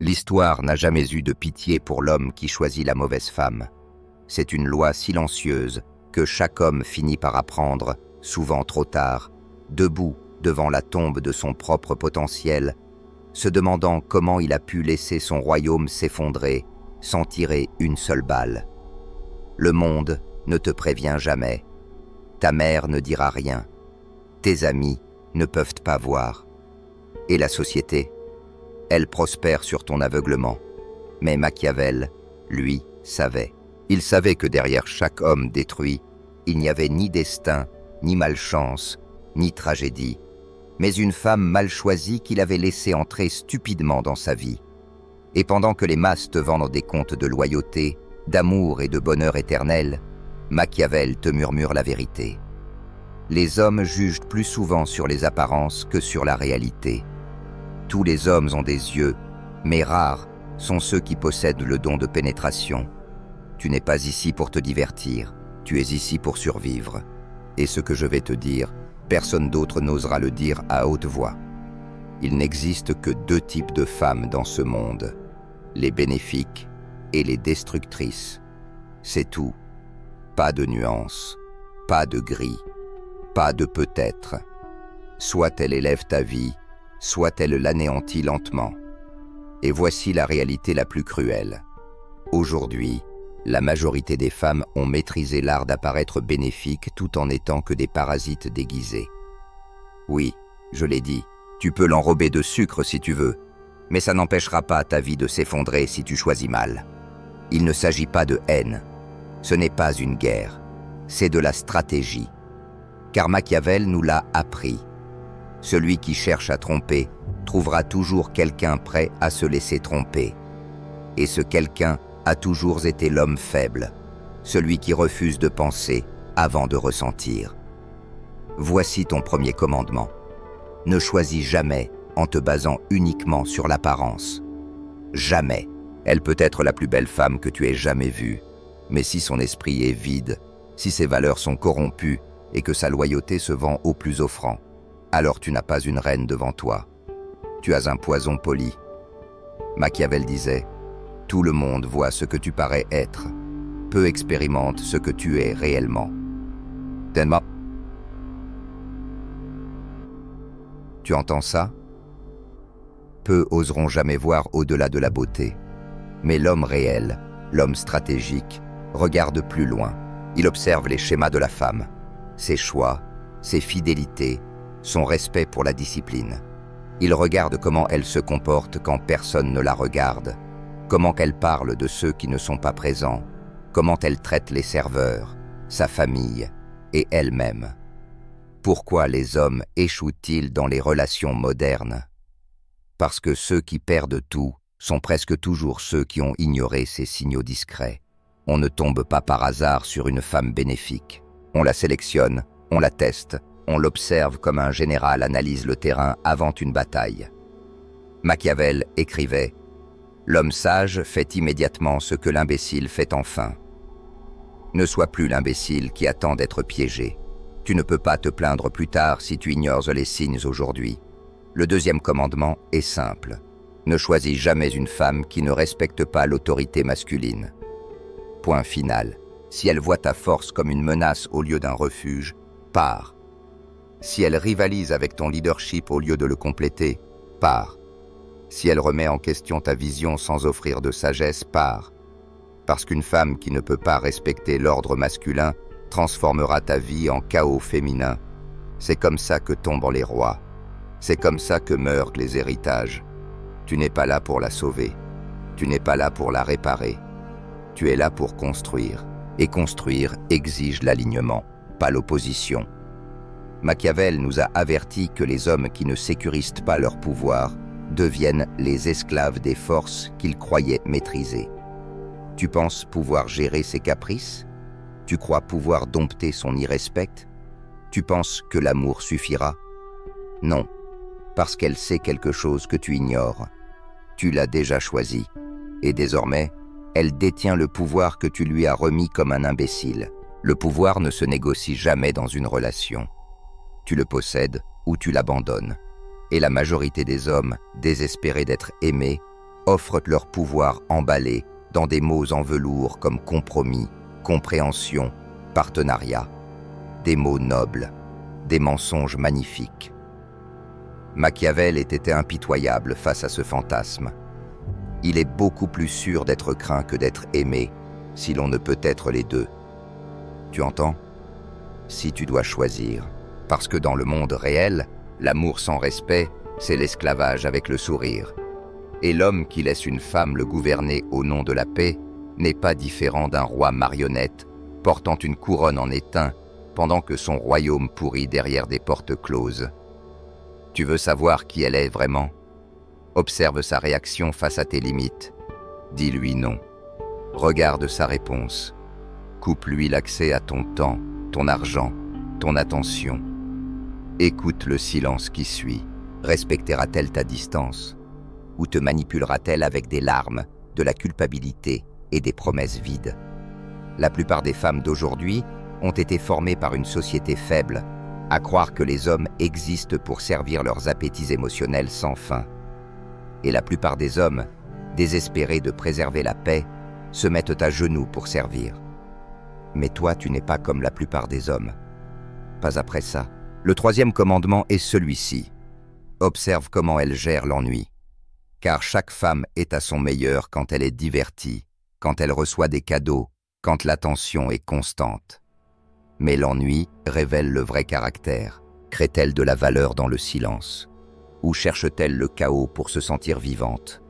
L'histoire n'a jamais eu de pitié pour l'homme qui choisit la mauvaise femme. C'est une loi silencieuse que chaque homme finit par apprendre, souvent trop tard, debout devant la tombe de son propre potentiel, se demandant comment il a pu laisser son royaume s'effondrer sans tirer une seule balle. Le monde ne te prévient jamais. Ta mère ne dira rien. Tes amis ne peuvent pas voir. Et la société, elle prospère sur ton aveuglement. Mais Machiavel, lui, savait. Il savait que derrière chaque homme détruit, il n'y avait ni destin, ni malchance, ni tragédie, mais une femme mal choisie qu'il avait laissée entrer stupidement dans sa vie. Et pendant que les masses te vendent des contes de loyauté, d'amour et de bonheur éternel, Machiavel te murmure la vérité. Les hommes jugent plus souvent sur les apparences que sur la réalité. Tous les hommes ont des yeux, mais rares sont ceux qui possèdent le don de pénétration. Tu n'es pas ici pour te divertir, tu es ici pour survivre. Et ce que je vais te dire, personne d'autre n'osera le dire à haute voix. Il n'existe que deux types de femmes dans ce monde, les bénéfiques et les destructrices. C'est tout. Pas de nuances, pas de gris, pas de peut-être. Soit elle élève ta vie, soit elle l'anéantit lentement. Et voici la réalité la plus cruelle. Aujourd'hui, la majorité des femmes ont maîtrisé l'art d'apparaître bénéfiques tout en n'étant que des parasites déguisés. Oui, je l'ai dit, tu peux l'enrober de sucre si tu veux, mais ça n'empêchera pas ta vie de s'effondrer si tu choisis mal. Il ne s'agit pas de haine. Ce n'est pas une guerre, c'est de la stratégie. Car Machiavel nous l'a appris. Celui qui cherche à tromper trouvera toujours quelqu'un prêt à se laisser tromper. Et ce quelqu'un a toujours été l'homme faible, celui qui refuse de penser avant de ressentir. Voici ton premier commandement. Ne choisis jamais en te basant uniquement sur l'apparence. Jamais. Elle peut être la plus belle femme que tu aies jamais vue, mais si son esprit est vide, si ses valeurs sont corrompues et que sa loyauté se vend au plus offrant, alors tu n'as pas une reine devant toi. Tu as un poison poli. Machiavel disait: tout le monde voit ce que tu parais être, peu expérimente ce que tu es réellement. Denma. Tu entends ça? Peu oseront jamais voir au-delà de la beauté. Mais l'homme réel, l'homme stratégique, regarde plus loin. Il observe les schémas de la femme, ses choix, ses fidélités, son respect pour la discipline. Il regarde comment elle se comporte quand personne ne la regarde, comment elle parle de ceux qui ne sont pas présents, comment elle traite les serveurs, sa famille et elle-même. Pourquoi les hommes échouent-ils dans les relations modernes? Parce que ceux qui perdent tout sont presque toujours ceux qui ont ignoré ces signaux discrets. On ne tombe pas par hasard sur une femme bénéfique. On la sélectionne, on la teste, on l'observe comme un général analyse le terrain avant une bataille. Machiavel écrivait: l'homme sage fait immédiatement ce que l'imbécile fait enfin. Ne sois plus l'imbécile qui attend d'être piégé. Tu ne peux pas te plaindre plus tard si tu ignores les signes aujourd'hui. Le deuxième commandement est simple. Ne choisis jamais une femme qui ne respecte pas l'autorité masculine. Point final. Si elle voit ta force comme une menace au lieu d'un refuge, pars. Si elle rivalise avec ton leadership au lieu de le compléter, pars. Si elle remet en question ta vision sans offrir de sagesse, pars. Parce qu'une femme qui ne peut pas respecter l'ordre masculin transformera ta vie en chaos féminin. C'est comme ça que tombent les rois. C'est comme ça que meurent les héritages. Tu n'es pas là pour la sauver. Tu n'es pas là pour la réparer. Tu es là pour construire. Et construire exige l'alignement, pas l'opposition. Machiavel nous a averti que les hommes qui ne sécurisent pas leur pouvoir deviennent les esclaves des forces qu'ils croyaient maîtriser. Tu penses pouvoir gérer ses caprices? Tu crois pouvoir dompter son irrespect? Tu penses que l'amour suffira? Non, parce qu'elle sait quelque chose que tu ignores. Tu l'as déjà choisi, et désormais, elle détient le pouvoir que tu lui as remis comme un imbécile. Le pouvoir ne se négocie jamais dans une relation. Tu le possèdes ou tu l'abandonnes. Et la majorité des hommes, désespérés d'être aimés, offrent leur pouvoir emballé dans des mots en velours comme compromis, compréhension, partenariat. Des mots nobles, des mensonges magnifiques. Machiavel était impitoyable face à ce fantasme. Il est beaucoup plus sûr d'être craint que d'être aimé, si l'on ne peut être les deux. Tu entends? Si tu dois choisir. Parce que dans le monde réel, l'amour sans respect, c'est l'esclavage avec le sourire. Et l'homme qui laisse une femme le gouverner au nom de la paix n'est pas différent d'un roi marionnette portant une couronne en étain pendant que son royaume pourrit derrière des portes closes. Tu veux savoir qui elle est vraiment? Observe sa réaction face à tes limites. Dis-lui non. Regarde sa réponse. Coupe-lui l'accès à ton temps, ton argent, ton attention. Écoute le silence qui suit. Respectera-t-elle ta distance? Ou te manipulera-t-elle avec des larmes, de la culpabilité et des promesses vides? La plupart des femmes d'aujourd'hui ont été formées par une société faible, à croire que les hommes existent pour servir leurs appétits émotionnels sans fin. Et la plupart des hommes, désespérés de préserver la paix, se mettent à genoux pour servir. Mais toi, tu n'es pas comme la plupart des hommes. Pas après ça. Le troisième commandement est celui-ci. Observe comment elle gère l'ennui. Car chaque femme est à son meilleur quand elle est divertie, quand elle reçoit des cadeaux, quand l'attention est constante. Mais l'ennui révèle le vrai caractère. Crée-t-elle de la valeur dans le silence? Ou cherche-t-elle le chaos pour se sentir vivante?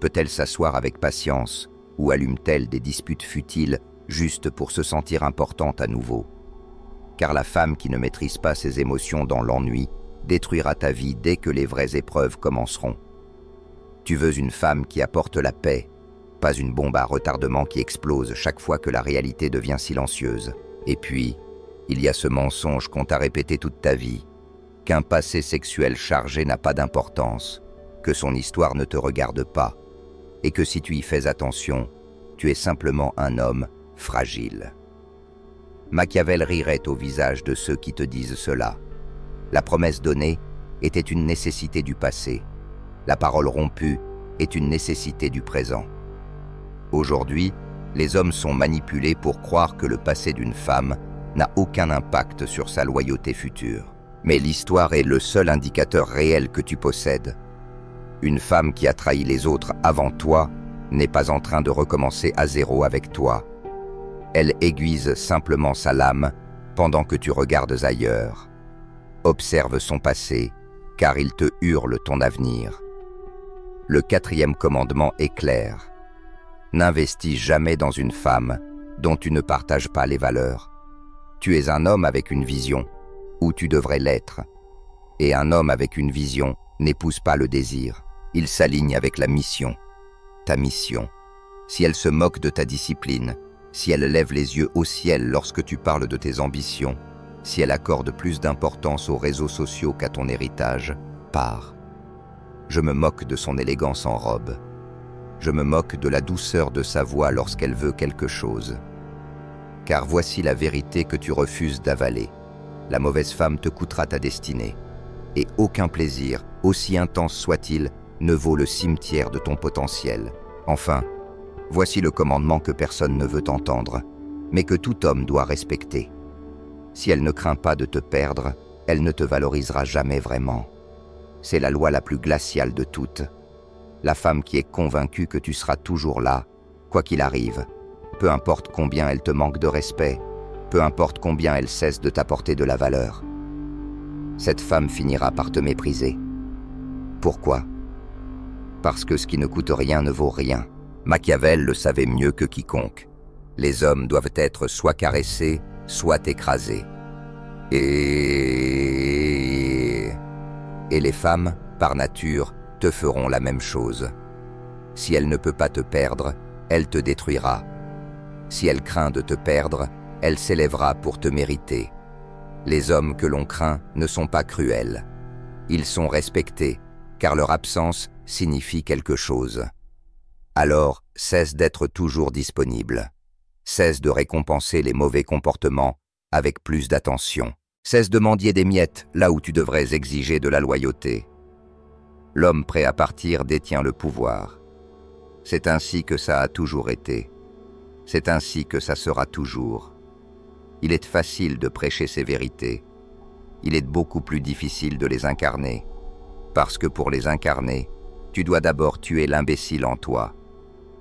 Peut-elle s'asseoir avec patience ou allume-t-elle des disputes futiles juste pour se sentir importante à nouveau? Car la femme qui ne maîtrise pas ses émotions dans l'ennui détruira ta vie dès que les vraies épreuves commenceront. Tu veux une femme qui apporte la paix, pas une bombe à retardement qui explose chaque fois que la réalité devient silencieuse. Et puis, il y a ce mensonge qu'on t'a répété toute ta vie, qu'un passé sexuel chargé n'a pas d'importance, que son histoire ne te regarde pas, et que si tu y fais attention, tu es simplement un homme fragile. Machiavel rirait au visage de ceux qui te disent cela. La promesse donnée était une nécessité du passé. La parole rompue est une nécessité du présent. Aujourd'hui, les hommes sont manipulés pour croire que le passé d'une femme n'a aucun impact sur sa loyauté future. Mais l'histoire est le seul indicateur réel que tu possèdes. Une femme qui a trahi les autres avant toi n'est pas en train de recommencer à zéro avec toi. Elle aiguise simplement sa lame pendant que tu regardes ailleurs. Observe son passé, car il te hurle ton avenir. Le quatrième commandement est clair. N'investis jamais dans une femme dont tu ne partages pas les valeurs. Tu es un homme avec une vision, ou tu devrais l'être. Et un homme avec une vision n'épouse pas le désir. Il s'aligne avec la mission. Ta mission. Si elle se moque de ta discipline, si elle lève les yeux au ciel lorsque tu parles de tes ambitions, si elle accorde plus d'importance aux réseaux sociaux qu'à ton héritage, pars. Je me moque de son élégance en robe. Je me moque de la douceur de sa voix lorsqu'elle veut quelque chose. Car voici la vérité que tu refuses d'avaler. La mauvaise femme te coûtera ta destinée. Et aucun plaisir, aussi intense soit-il, ne vaut le cimetière de ton potentiel. Enfin, voici le commandement que personne ne veut entendre, mais que tout homme doit respecter. Si elle ne craint pas de te perdre, elle ne te valorisera jamais vraiment. C'est la loi la plus glaciale de toutes. La femme qui est convaincue que tu seras toujours là, quoi qu'il arrive, peu importe combien elle te manque de respect, peu importe combien elle cesse de t'apporter de la valeur. Cette femme finira par te mépriser. Pourquoi? Parce que ce qui ne coûte rien ne vaut rien. Machiavel le savait mieux que quiconque. Les hommes doivent être soit caressés, soit écrasés. Et les femmes, par nature, te feront la même chose. Si elle ne peut pas te perdre, elle te détruira. Si elle craint de te perdre, elle s'élèvera pour te mériter. Les hommes que l'on craint ne sont pas cruels. Ils sont respectés, car leur absence signifie quelque chose. Alors, cesse d'être toujours disponible. Cesse de récompenser les mauvais comportements avec plus d'attention. Cesse de mendier des miettes là où tu devrais exiger de la loyauté. L'homme prêt à partir détient le pouvoir. C'est ainsi que ça a toujours été. C'est ainsi que ça sera toujours. Il est facile de prêcher ces vérités. Il est beaucoup plus difficile de les incarner. Parce que pour les incarner, tu dois d'abord tuer l'imbécile en toi.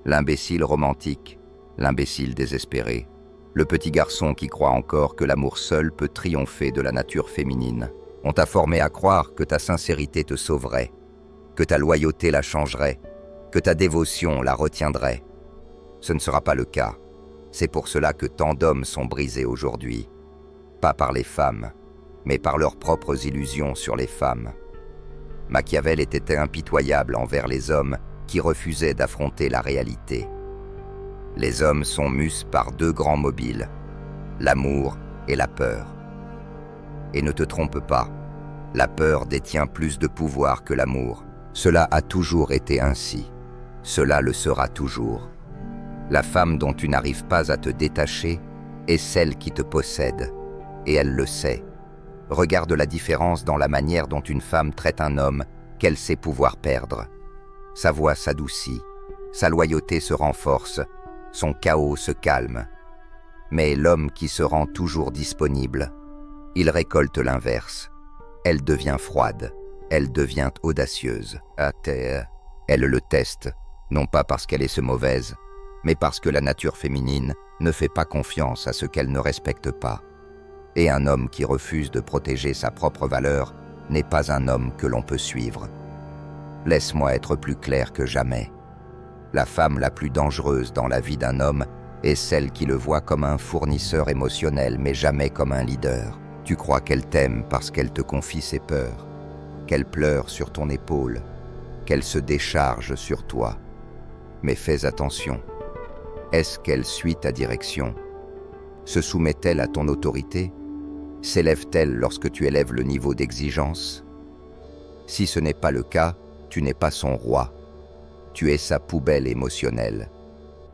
L'imbécile romantique, l'imbécile désespéré. Le petit garçon qui croit encore que l'amour seul peut triompher de la nature féminine. On t'a formé à croire que ta sincérité te sauverait, que ta loyauté la changerait, que ta dévotion la retiendrait. Ce ne sera pas le cas. C'est pour cela que tant d'hommes sont brisés aujourd'hui. Pas par les femmes, mais par leurs propres illusions sur les femmes. Machiavel était impitoyable envers les hommes qui refusaient d'affronter la réalité. Les hommes sont mus par deux grands mobiles, l'amour et la peur. Et ne te trompe pas, la peur détient plus de pouvoir que l'amour. Cela a toujours été ainsi. Cela le sera toujours. La femme dont tu n'arrives pas à te détacher est celle qui te possède, et elle le sait. Regarde la différence dans la manière dont une femme traite un homme qu'elle sait pouvoir perdre. Sa voix s'adoucit, sa loyauté se renforce, son chaos se calme. Mais l'homme qui se rend toujours disponible, il récolte l'inverse. Elle devient froide, elle devient audacieuse. Elle le teste, non pas parce qu'elle est mauvaise, mais parce que la nature féminine ne fait pas confiance à ce qu'elle ne respecte pas. Et un homme qui refuse de protéger sa propre valeur n'est pas un homme que l'on peut suivre. Laisse-moi être plus clair que jamais. La femme la plus dangereuse dans la vie d'un homme est celle qui le voit comme un fournisseur émotionnel, mais jamais comme un leader. Tu crois qu'elle t'aime parce qu'elle te confie ses peurs, qu'elle pleure sur ton épaule, qu'elle se décharge sur toi. Mais fais attention. Est-ce qu'elle suit ta direction? Se soumet-elle à ton autorité? S'élève-t-elle lorsque tu élèves le niveau d'exigence? Si ce n'est pas le cas, tu n'es pas son roi. Tu es sa poubelle émotionnelle.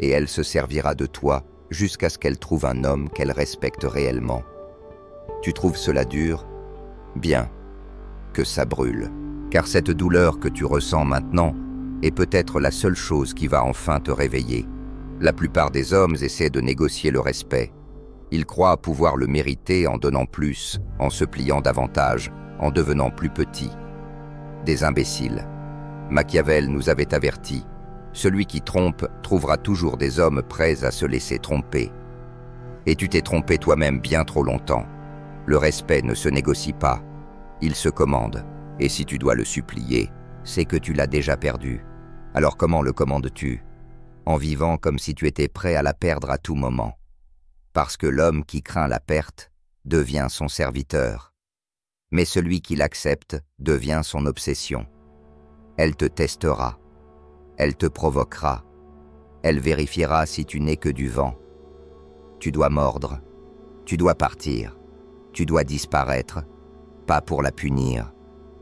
Et elle se servira de toi jusqu'à ce qu'elle trouve un homme qu'elle respecte réellement. Tu trouves cela dur? Bien. Que ça brûle. Car cette douleur que tu ressens maintenant est peut-être la seule chose qui va enfin te réveiller. La plupart des hommes essaient de négocier le respect. Ils croient pouvoir le mériter en donnant plus, en se pliant davantage, en devenant plus petits. Des imbéciles. Machiavel nous avait avertis. Celui qui trompe trouvera toujours des hommes prêts à se laisser tromper. Et tu t'es trompé toi-même bien trop longtemps. Le respect ne se négocie pas. Il se commande. Et si tu dois le supplier, c'est que tu l'as déjà perdu. Alors comment le commandes-tu? En vivant comme si tu étais prêt à la perdre à tout moment. Parce que l'homme qui craint la perte devient son serviteur. Mais celui qui l'accepte devient son obsession. Elle te testera. Elle te provoquera. Elle vérifiera si tu n'es que du vent. Tu dois mordre. Tu dois partir. Tu dois disparaître. Pas pour la punir,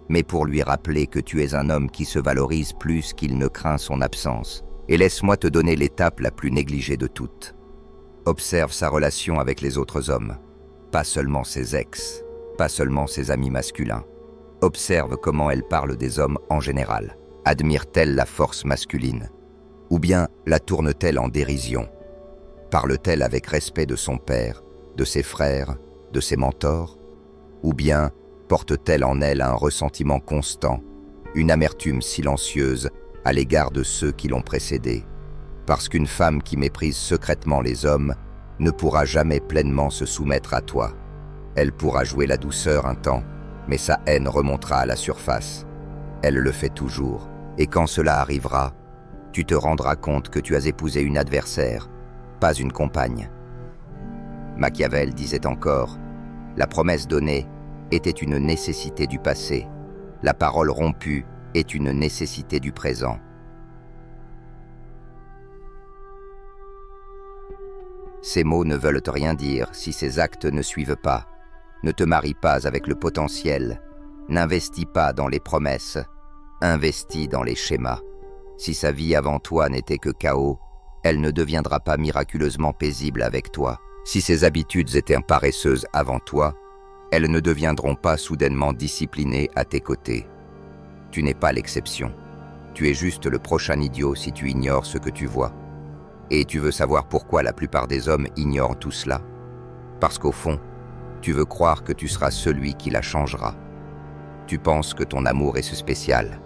mais pour lui rappeler que tu es un homme qui se valorise plus qu'il ne craint son absence. Et laisse-moi te donner l'étape la plus négligée de toutes. Observe sa relation avec les autres hommes. Pas seulement ses ex, pas seulement ses amis masculins. Observe comment elle parle des hommes en général. Admire-t-elle la force masculine? Ou bien la tourne-t-elle en dérision? Parle-t-elle avec respect de son père, de ses frères, de ses mentors? Ou bien porte-t-elle en elle un ressentiment constant, une amertume silencieuse à l'égard de ceux qui l'ont précédée? Parce qu'une femme qui méprise secrètement les hommes ne pourra jamais pleinement se soumettre à toi. Elle pourra jouer la douceur un temps, mais sa haine remontera à la surface. Elle le fait toujours, et quand cela arrivera, tu te rendras compte que tu as épousé une adversaire, pas une compagne. Machiavel disait encore, la promesse donnée était une nécessité du passé, la parole rompue est une nécessité du présent. Ces mots ne veulent rien dire si ces actes ne suivent pas. Ne te marie pas avec le potentiel, n'investis pas dans les promesses, investis dans les schémas. Si sa vie avant toi n'était que chaos, elle ne deviendra pas miraculeusement paisible avec toi. Si ses habitudes étaient paresseuses avant toi, elles ne deviendront pas soudainement disciplinées à tes côtés. Tu n'es pas l'exception, Tu es juste le prochain idiot si tu ignores ce que tu vois. Et tu veux savoir pourquoi la plupart des hommes ignorent tout cela? Parce qu'au fond, tu veux croire que tu seras celui qui la changera. Tu penses que ton amour est ce spécial.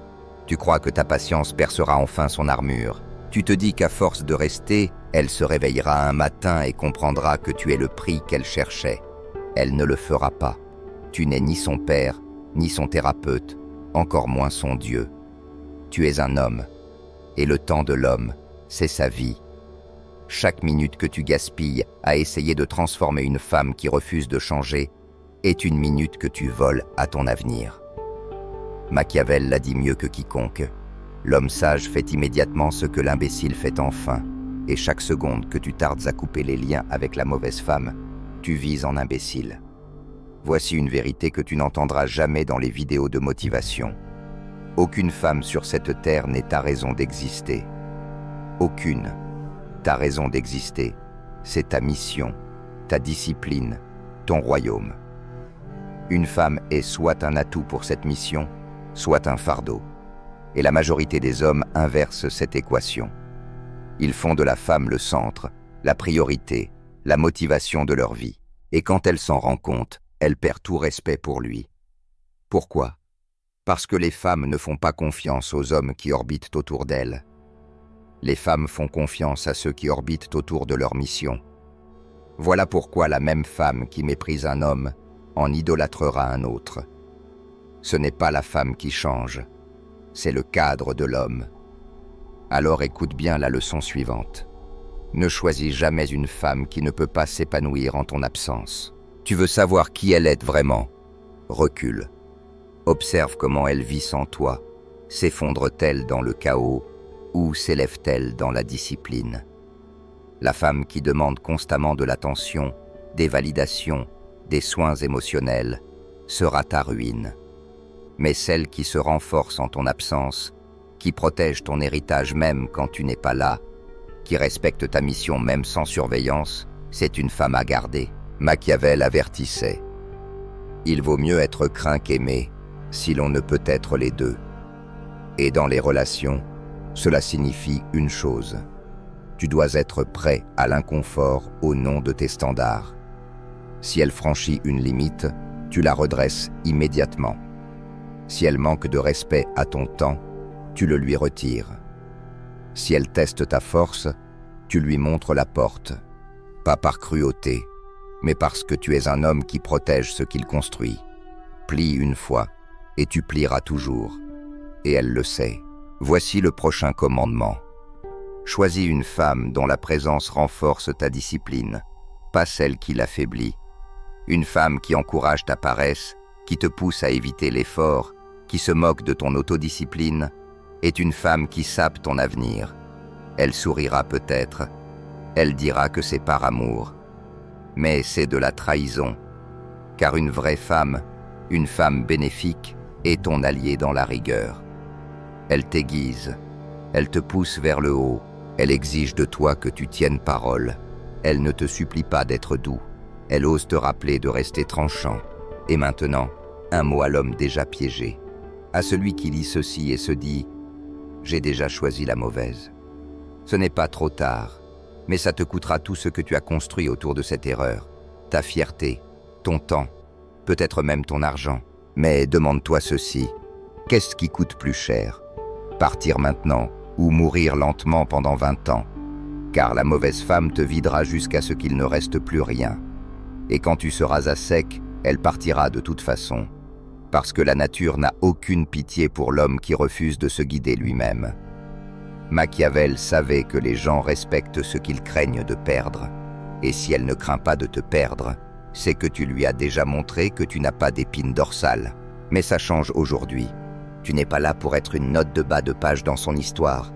Tu crois que ta patience percera enfin son armure. Tu te dis qu'à force de rester, elle se réveillera un matin et comprendra que tu es le prix qu'elle cherchait. Elle ne le fera pas. Tu n'es ni son père, ni son thérapeute, encore moins son Dieu. Tu es un homme, et le temps de l'homme, c'est sa vie. Chaque minute que tu gaspilles à essayer de transformer une femme qui refuse de changer est une minute que tu voles à ton avenir. Machiavel l'a dit mieux que quiconque. L'homme sage fait immédiatement ce que l'imbécile fait enfin, et chaque seconde que tu tardes à couper les liens avec la mauvaise femme, tu vises en imbécile. Voici une vérité que tu n'entendras jamais dans les vidéos de motivation. Aucune femme sur cette terre n'est ta raison d'exister. Aucune. Ta raison d'exister, c'est ta mission, ta discipline, ton royaume. Une femme est soit un atout pour cette mission, soit un fardeau. Et la majorité des hommes inversent cette équation. Ils font de la femme le centre, la priorité, la motivation de leur vie. Et quand elle s'en rend compte, elle perd tout respect pour lui. Pourquoi? Parce que les femmes ne font pas confiance aux hommes qui orbitent autour d'elles. Les femmes font confiance à ceux qui orbitent autour de leur mission. Voilà pourquoi la même femme qui méprise un homme en idolâtrera un autre. Ce n'est pas la femme qui change, c'est le cadre de l'homme. Alors écoute bien la leçon suivante. Ne choisis jamais une femme qui ne peut pas s'épanouir en ton absence. Tu veux savoir qui elle est vraiment? Recule. Observe comment elle vit sans toi. S'effondre-t-elle dans le chaos ou s'élève-t-elle dans la discipline? La femme qui demande constamment de l'attention, des validations, des soins émotionnels, sera ta ruine. Mais celle qui se renforce en ton absence, qui protège ton héritage même quand tu n'es pas là, qui respecte ta mission même sans surveillance, c'est une femme à garder. Machiavel avertissait. Il vaut mieux être craint qu'aimé, si l'on ne peut être les deux. Et dans les relations, cela signifie une chose. Tu dois être prêt à l'inconfort au nom de tes standards. Si elle franchit une limite, tu la redresses immédiatement. Si elle manque de respect à ton temps, tu le lui retires. Si elle teste ta force, tu lui montres la porte. Pas par cruauté, mais parce que tu es un homme qui protège ce qu'il construit. Plie une fois, et tu plieras toujours. Et elle le sait. Voici le prochain commandement. Choisis une femme dont la présence renforce ta discipline, pas celle qui l'affaiblit. Une femme qui encourage ta paresse, qui te pousse à éviter l'effort, qui se moque de ton autodiscipline, est une femme qui sape ton avenir. Elle sourira peut-être, elle dira que c'est par amour. Mais c'est de la trahison, car une vraie femme, une femme bénéfique, est ton allié dans la rigueur. Elle t'aiguise, elle te pousse vers le haut, elle exige de toi que tu tiennes parole. Elle ne te supplie pas d'être doux, elle ose te rappeler de rester tranchant. Et maintenant, un mot à l'homme déjà piégé, à celui qui lit ceci et se dit « J'ai déjà choisi la mauvaise ». Ce n'est pas trop tard, mais ça te coûtera tout ce que tu as construit autour de cette erreur, ta fierté, ton temps, peut-être même ton argent. Mais demande-toi ceci, qu'est-ce qui coûte plus cher? Partir maintenant ou mourir lentement pendant 20 ans? Car la mauvaise femme te videra jusqu'à ce qu'il ne reste plus rien. Et quand tu seras à sec, elle partira de toute façon, parce que la nature n'a aucune pitié pour l'homme qui refuse de se guider lui-même. Machiavel savait que les gens respectent ce qu'ils craignent de perdre, et si elle ne craint pas de te perdre, c'est que tu lui as déjà montré que tu n'as pas d'épine dorsale. Mais ça change aujourd'hui. Tu n'es pas là pour être une note de bas de page dans son histoire.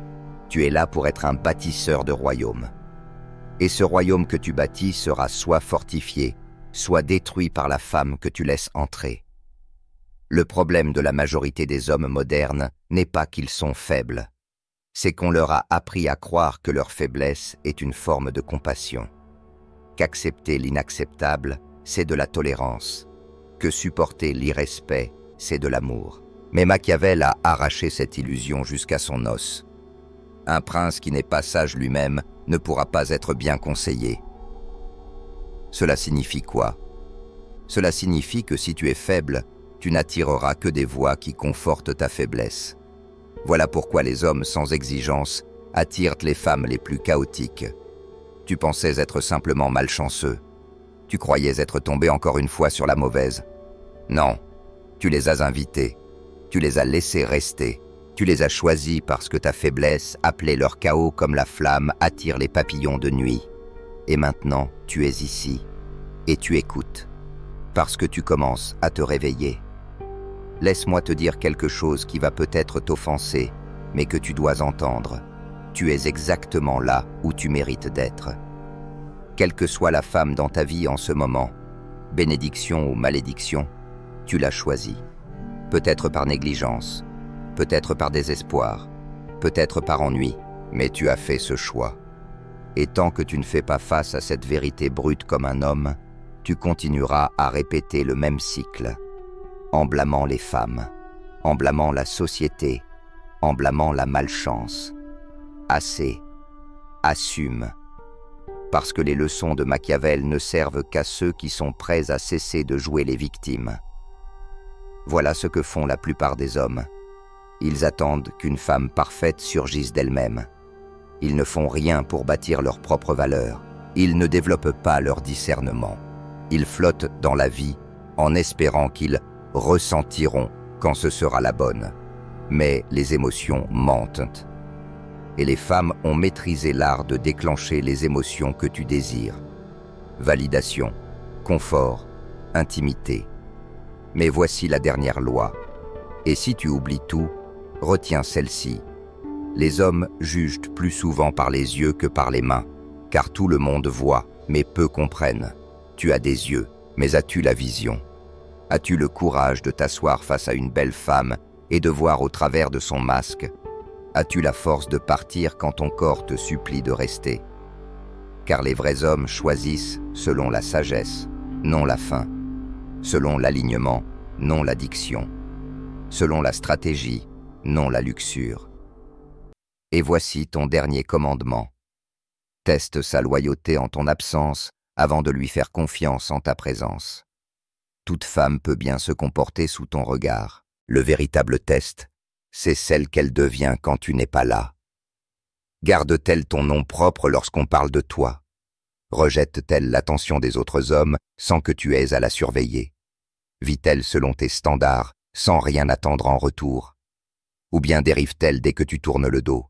Tu es là pour être un bâtisseur de royaume. Et ce royaume que tu bâtis sera soit fortifié, soit détruit par la femme que tu laisses entrer. Le problème de la majorité des hommes modernes n'est pas qu'ils sont faibles. C'est qu'on leur a appris à croire que leur faiblesse est une forme de compassion. Qu'accepter l'inacceptable, c'est de la tolérance. Que supporter l'irrespect, c'est de l'amour. Mais Machiavel a arraché cette illusion jusqu'à son os. Un prince qui n'est pas sage lui-même ne pourra pas être bien conseillé. Cela signifie quoi? Cela signifie que si tu es faible, tu n'attireras que des voix qui confortent ta faiblesse. Voilà pourquoi les hommes sans exigence attirent les femmes les plus chaotiques. Tu pensais être simplement malchanceux. Tu croyais être tombé encore une fois sur la mauvaise. Non, tu les as invités. Tu les as laissés rester. Tu les as choisis parce que ta faiblesse, appelée leur chaos comme la flamme, attire les papillons de nuit. Et maintenant, tu es ici. Et tu écoutes. Parce que tu commences à te réveiller. Laisse-moi te dire quelque chose qui va peut-être t'offenser, mais que tu dois entendre. Tu es exactement là où tu mérites d'être. Quelle que soit la femme dans ta vie en ce moment, bénédiction ou malédiction, tu l'as choisie. Peut-être par négligence, peut-être par désespoir, peut-être par ennui, mais tu as fait ce choix. Et tant que tu ne fais pas face à cette vérité brute comme un homme, tu continueras à répéter le même cycle, en blâmant les femmes, en blâmant la société, en blâmant la malchance. Assez, assume, parce que les leçons de Machiavel ne servent qu'à ceux qui sont prêts à cesser de jouer les victimes. Voilà ce que font la plupart des hommes. Ils attendent qu'une femme parfaite surgisse d'elle-même. Ils ne font rien pour bâtir leur propre valeur. Ils ne développent pas leur discernement. Ils flottent dans la vie en espérant qu'ils ressentiront quand ce sera la bonne. Mais les émotions mentent. Et les femmes ont maîtrisé l'art de déclencher les émotions que tu désires. Validation, confort, intimité. Mais voici la dernière loi. Et si tu oublies tout, retiens celle-ci. Les hommes jugent plus souvent par les yeux que par les mains, car tout le monde voit, mais peu comprennent. Tu as des yeux, mais as-tu la vision? As-tu le courage de t'asseoir face à une belle femme et de voir au travers de son masque? As-tu la force de partir quand ton corps te supplie de rester? Car les vrais hommes choisissent selon la sagesse, non la faim. Selon l'alignement, non l'addiction. Selon la stratégie, non la luxure. Et voici ton dernier commandement. Teste sa loyauté en ton absence avant de lui faire confiance en ta présence. Toute femme peut bien se comporter sous ton regard. Le véritable test, c'est celle qu'elle devient quand tu n'es pas là. Garde-t-elle ton nom propre lorsqu'on parle de toi? Rejette-t-elle l'attention des autres hommes sans que tu aies à la surveiller? Vit-elle selon tes standards, sans rien attendre en retour? Ou bien dérive-t-elle dès que tu tournes le dos?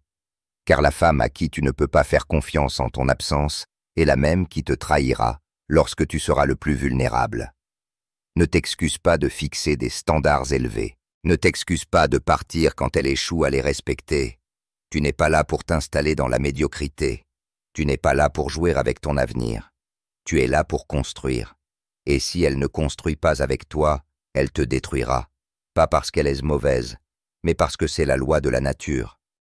Car la femme à qui tu ne peux pas faire confiance en ton absence est la même qui te trahira lorsque tu seras le plus vulnérable. Ne t'excuse pas de fixer des standards élevés. Ne t'excuse pas de partir quand elle échoue à les respecter. Tu n'es pas là pour t'installer dans la médiocrité. Tu n'es pas là pour jouer avec ton avenir. Tu es là pour construire. Et si elle ne construit pas avec toi, elle te détruira. Pas parce qu'elle est mauvaise, mais parce que c'est la loi de la nature.